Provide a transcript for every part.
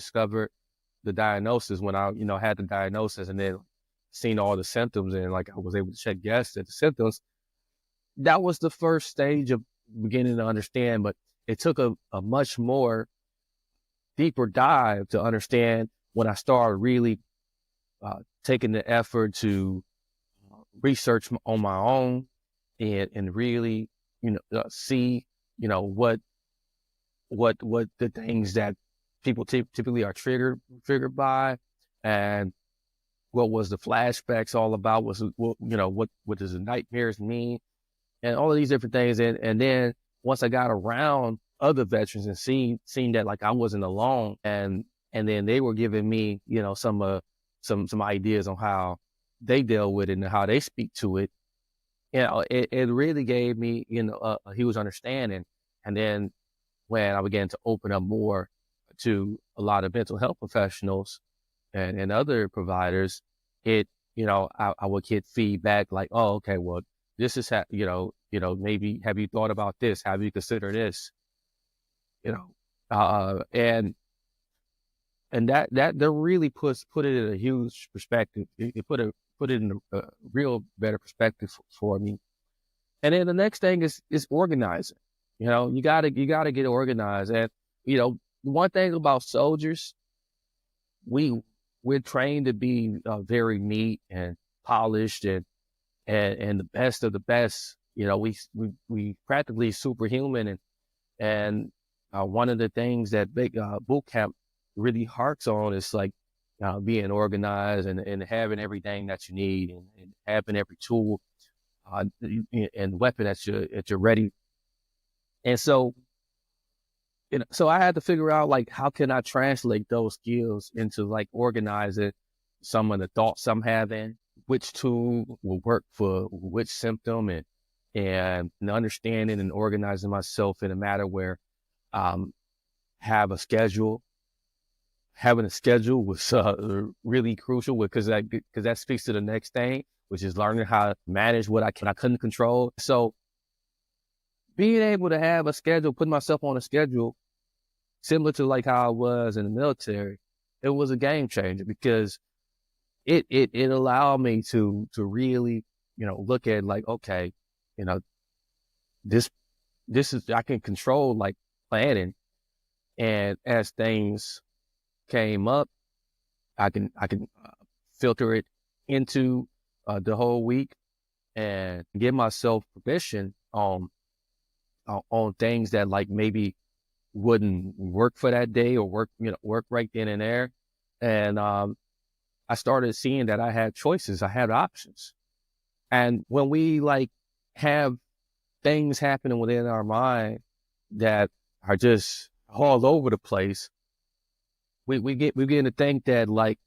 discovered the diagnosis when I, had the diagnosis and then seen all the symptoms and like I was able to check yes at the symptoms. That was the first stage of beginning to understand, but it took a much more deeper dive to understand when I started really taking the effort to research on my own and really, see, what the things that people typically are triggered by, and what was the flashbacks all about? What does the nightmares mean? And all of these different things. And then once I got around other veterans and seen that like I wasn't alone, and then they were giving me, some ideas on how they deal with it and how they speak to it. It really gave me, a huge understanding. And then when I began to open up more to a lot of mental health professionals and other providers, I would get feedback like, oh, okay, well, this is maybe have you thought about this? Have you considered this? And that really put it in a huge perspective. It put it in a real better perspective for me. And then the next thing is organizing. You gotta get organized. And one thing about soldiers, we're trained to be very neat and polished and the best of the best. We practically superhuman. And one of the things that big boot camp really harks on is like being organized and having everything that you need and having every tool and weapon at your ready. And so, so I had to figure out like how can I translate those skills into like organizing some of the thoughts I'm having, which tool will work for which symptom, and understanding and organizing myself in a matter where have a schedule. Having a schedule was really crucial because that speaks to the next thing, which is learning how to manage what I couldn't control. So being able to have a schedule, putting myself on a schedule, similar to like how I was in the military, it was a game changer because it allowed me to really, look at like, okay, this is, I can control like planning. And as things came up, I can filter it into the whole week and give myself permission on things that like maybe wouldn't work for that day or work right then and there. And I started seeing that I had choices, I had options. And when we like have things happening within our mind that are just all over the place, we begin to think that like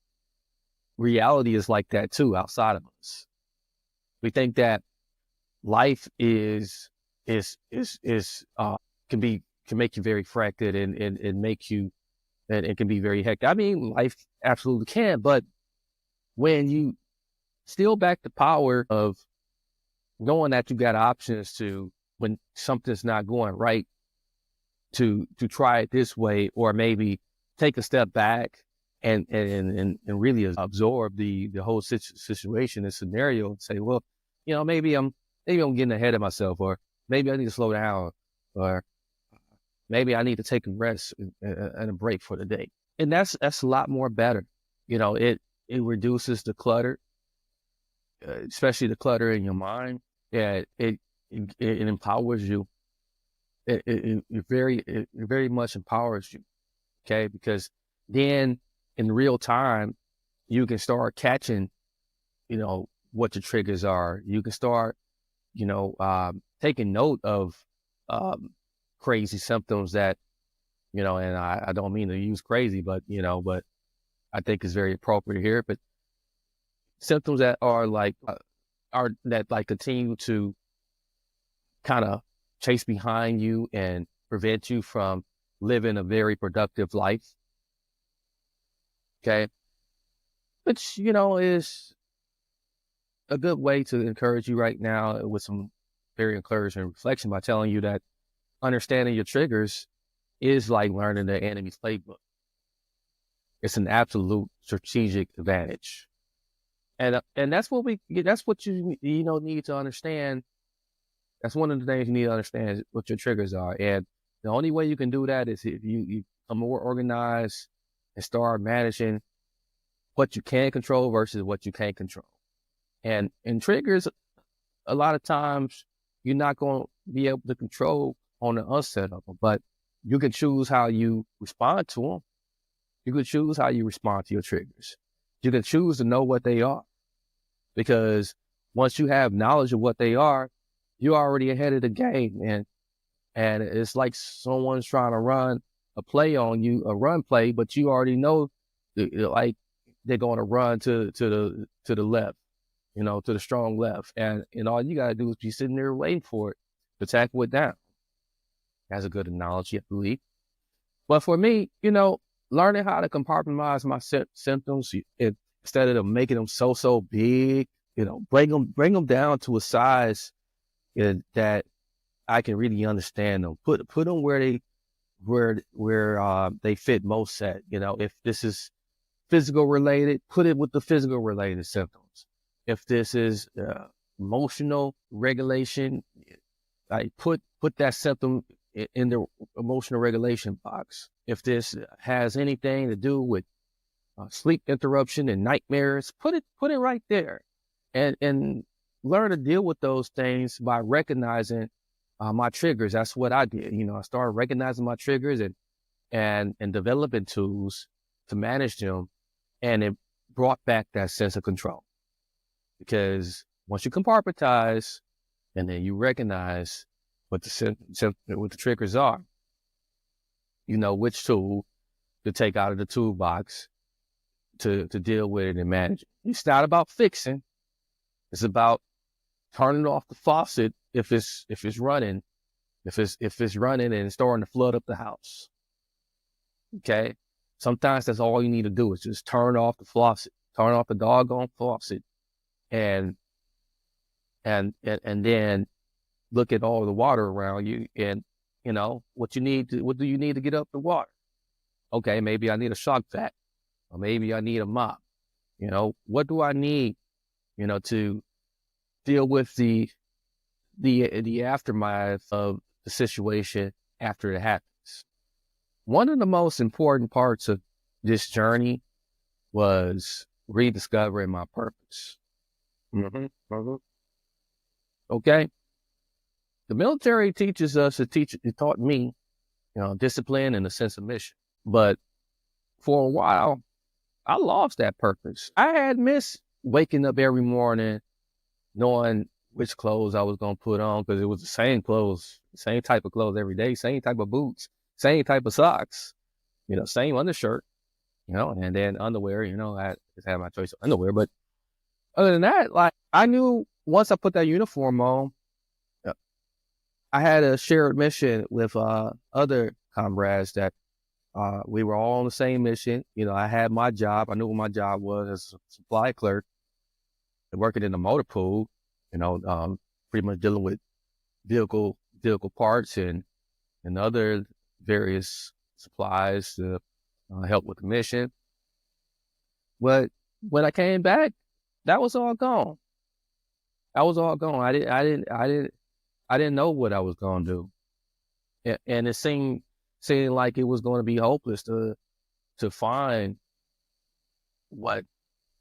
reality is like that too outside of us. We think that life can make you very fractured and make you, and it can be very hectic. I mean, life absolutely can, but when you steal back the power of knowing that you got options to, when something's not going right, to try it this way, or maybe take a step back and really absorb the whole situation and scenario and say, well, maybe I'm getting ahead of myself, or maybe I need to slow down, or maybe I need to take a rest and a break for the day. And that's a lot more better. It reduces the clutter, especially the clutter in your mind. Yeah, it empowers you. It very much empowers you. Okay, because then in real time you can start catching, what your triggers are. You can start, taking note of crazy symptoms that, and I don't mean to use crazy, but but I think it's very appropriate here. But symptoms that are like that like continue to kind of chase behind you and prevent you from living a very productive life. Okay, which is a good way to encourage you right now with some very encouraging reflection by telling you that understanding your triggers is like learning the enemy's playbook. It's an absolute strategic advantage. And that's what that's what you need to understand. That's one of the things you need to understand is what your triggers are. And the only way you can do that is if you are more organized and start managing what you can control versus what you can't control. And triggers, a lot of times you're not going to be able to control on the onset of them, but you can choose how you respond to them. You can choose how you respond to your triggers. You can choose to know what they are, because once you have knowledge of what they are, you're already ahead of the game. And it's like someone's trying to run a play on you, a run play, but you already know, like, they're going to run to the left, to the strong left. And all you got to do is be sitting there waiting for it to tackle it down. That's a good analogy, I believe. But for me, learning how to compartmentalize my symptoms, instead of making them so big, bring them down to a size that I can really understand them. Put them where they fit most at. If this is physical related, put it with the physical related symptoms. If this is emotional regulation, like put that symptom in the emotional regulation box. If this has anything to do with sleep interruption and nightmares, put it right there, and learn to deal with those things by recognizing my triggers. That's what I did. I started recognizing my triggers and developing tools to manage them, and it brought back that sense of control. Because once you compartmentalize and then you recognize what the triggers are, you know which tool to take out of the toolbox to deal with it and manage it. It's not about fixing. It's about turning off the faucet if it's running, if it's running and starting to flood up the house. Okay, sometimes that's all you need to do is just turn off the faucet, turn off the doggone faucet, and then look at all the water around you, and what do you need to get up the water? Okay, maybe I need a shock vac, or maybe I need a mop. What do I need, to deal with the aftermath of the situation after it happens? One of the most important parts of this journey was rediscovering my purpose. Okay. The military teaches us, it taught me, discipline and a sense of mission. But for a while, I lost that purpose. I had missed waking up every morning knowing which clothes I was going to put on, because it was the same clothes, same type of clothes every day, same type of boots, same type of socks, same undershirt, and then underwear, I just had my choice of underwear. But other than that, like, I knew once I put that uniform on, I had a shared mission with other comrades that we were all on the same mission. I had my job. I knew what my job was as a supply clerk, working in the motor pool, pretty much dealing with vehicle parts and other various supplies to help with the mission. But when I came back, that was all gone. That was all gone. I didn't know what I was going to do. And it seemed like it was going to be hopeless to find what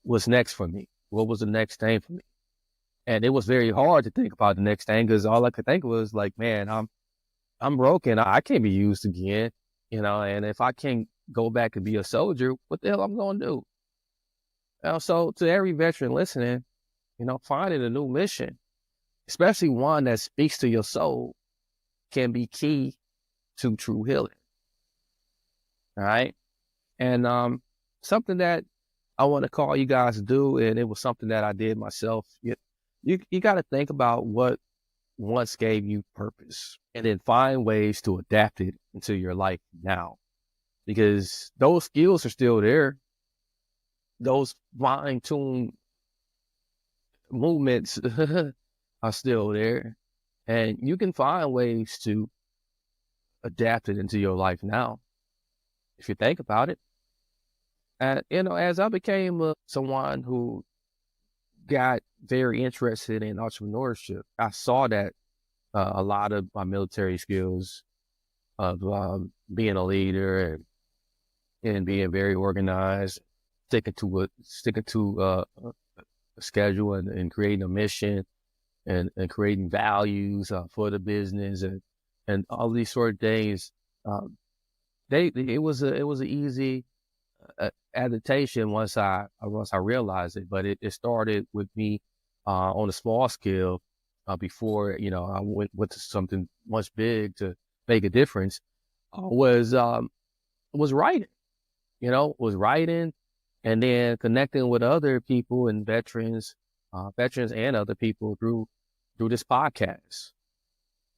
was next for me. What was the next thing for me? And it was very hard to think about the next thing, because all I could think was like, man, I'm broken. I can't be used again, and if I can't go back and be a soldier, what the hell I'm going to do? So to every veteran listening, finding a new mission, especially one that speaks to your soul, can be key to true healing. All right. And something that I want to call you guys to do, and it was something that I did myself. You got to think about what once gave you purpose, and then find ways to adapt it into your life now, because those skills are still there. Those fine-tuned movements are still there, and you can find ways to adapt it into your life now if you think about it. And, as I became someone who got very interested in entrepreneurship, I saw that a lot of my military skills of being a leader and being very organized, sticking to a schedule and creating a mission and creating values for the business and all these sort of things. Um, it was an easy adaptation once I realized it, but it started with me on a small scale before I went to something much big to make a difference. Was writing, was writing, and then connecting with other people and veterans and other people through this podcast.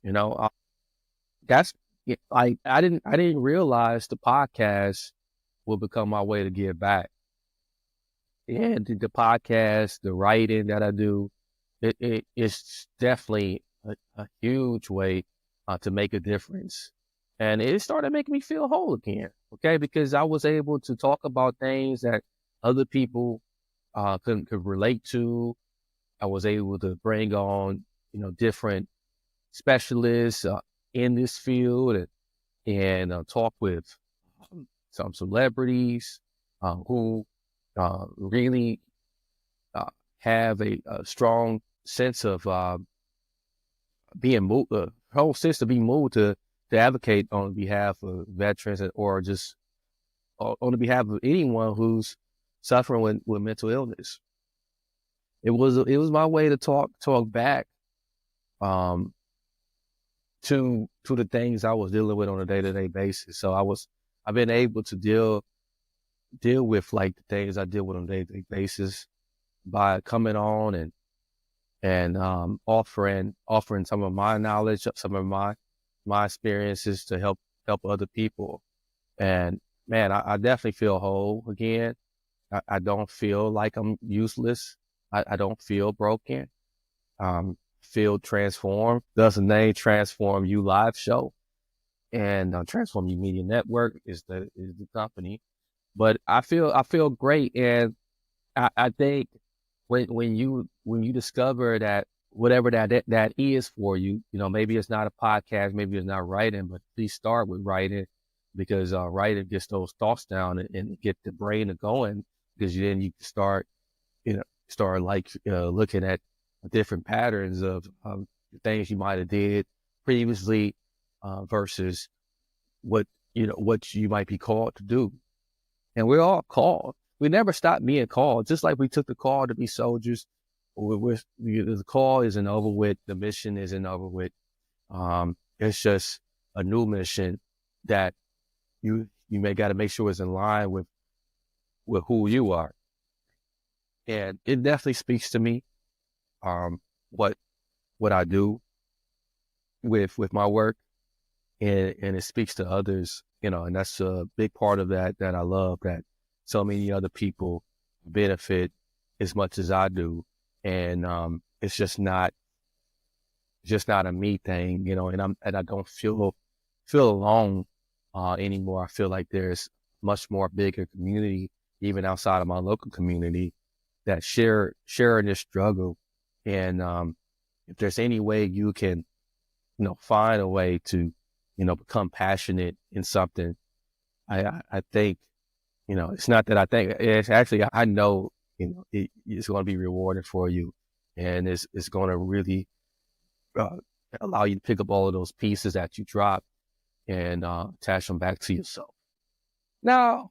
You know, that's I didn't realize the podcast will become my way to give back. And the podcast, the writing that I do, it's definitely a huge way to make a difference. And it started making me feel whole again, okay? Because I was able to talk about things that other people could relate to. I was able to bring on, different specialists in this field and talk with some celebrities who really have a strong sense of being moved, whole sense to be moved to advocate on behalf of veterans or just on the behalf of anyone who's suffering with mental illness. It was my way to talk back to the things I was dealing with on a day-to-day basis. So I've been able to deal with like the things I deal with on a day-to-day basis by coming on and offering some of my knowledge, some of my experiences to help other people. And man, I definitely feel whole again. I don't feel like I'm useless. I don't feel broken. Feel transformed. Thus the name Transform You Live Show. And Transform You Media Network is the company. But I feel great, and I think when you discover that whatever that is for you, maybe it's not a podcast, maybe it's not writing, but please start with writing, because writing gets those thoughts down and get the brain going, because then you start like looking at different patterns of things you might have did previously versus what you might be called to do. And we're all called. We never stop being called. Just like we took the call to be soldiers, the call isn't over with. The mission isn't over with. It's just a new mission that you may got to make sure is in line with who you are. And it definitely speaks to me. What I do with my work, and it speaks to others, and that's a big part of that I love, that so many other people benefit as much as I do. And it's just not a me thing, and I don't feel alone anymore. I feel like there's much more bigger community, even outside of my local community, that share in this struggle. And if there's any way you can, find a way to, become passionate in something, I think, it's not that I think, it's actually, I know, it's going to be rewarding for you, and it's going to really allow you to pick up all of those pieces that you drop and attach them back to yourself. Now,